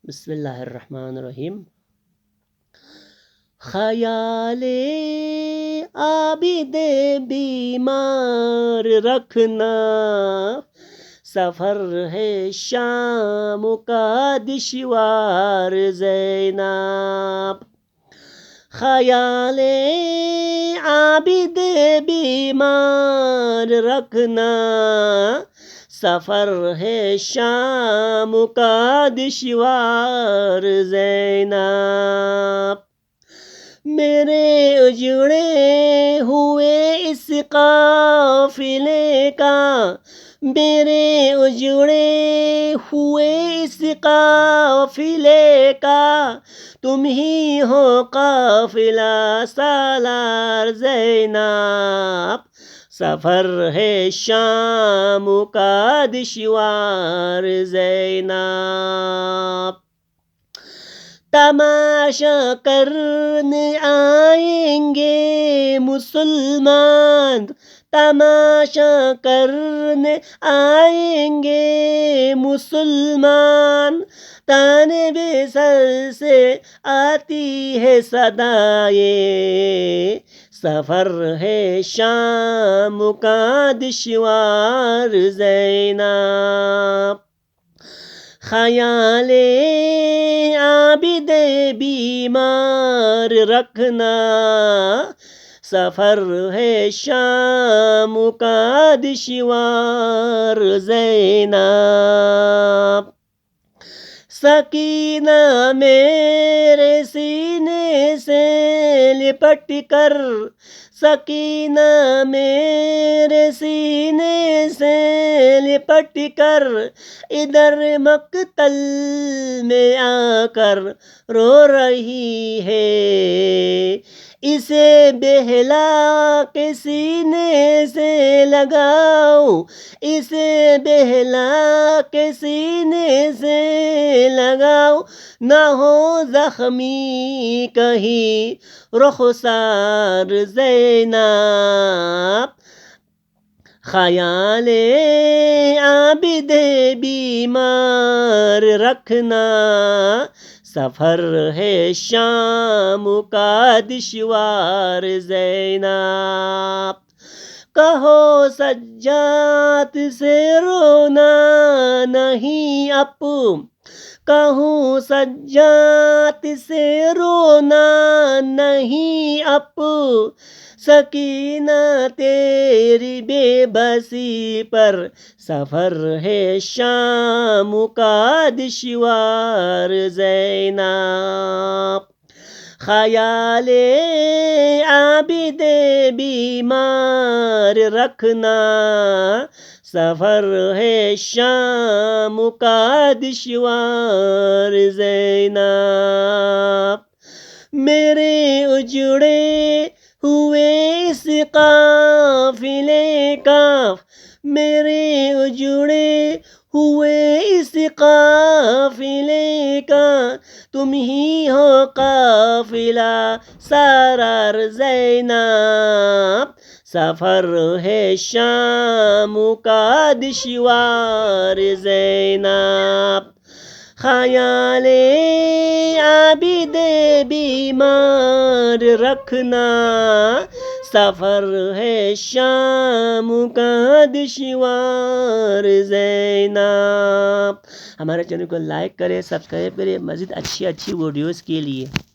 بسم اللہ الرحمن الرحیم۔ خیال عابد بیمار رکھنا، سفر ہے شام کا دشوار زینب۔ خیال عابد بیمار رکھنا، سفر ہے شام کا دشوار زینب۔ میرے اجڑے ہوئے اس قافلے کا، میرے اجڑے ہوئے اس قافلے کا، تم ہی ہو قافلہ سالار زینب۔ سفر ہے شام کا دشوار زینب۔ تماشا کرنے آئیں گے مسلمان، تماشا کرنے آئیں گے مسلمان، تانے بے سر سے آتی ہے صدائے، سفر ہے شام کا دشوار زینب۔ خیال عابد بیمار رکھنا، سفر ہے شام کا دشوار زینب۔ سکینہ میرے سینے سے لپٹ کر، سکینہ میرے سینے سے لپٹ کر، ادھر مقتل میں آ کر رو رہی ہے، اسے بہلا کے سینے سے لگاؤ، اسے بہلا کے سینے سے لگاؤ، نہ ہو زخمی کہیں رخسار زینب۔ خیال عابد بیمار رکھنا، سفر ہے شام کا دشوار زینب۔ کہو سجاد سے رونا نہیں اب، کہوں سجاد سے رونا نہیں اب، سکینہ تیری بے بسی پر، سفر ہے شام کا دشوار زینب۔ خیال عابد بیمار رکھنا، سفر ہے شام کا دشوار زینب۔ میرے اجڑے ہوئے اس قافلے کا، میرے اجڑے ہوئے اس قافلے کا، تم ہی ہو قافلہ سالار زینب۔ سفر ہے شام کا دشوار زینب۔ خیال عابد بیمار رکھنا، سفر ہے شام کا دشوار زینب۔ ہمارے چینل کو لائک کریں، سبسکرائب کریں مزید اچھی ویڈیوز کے لیے۔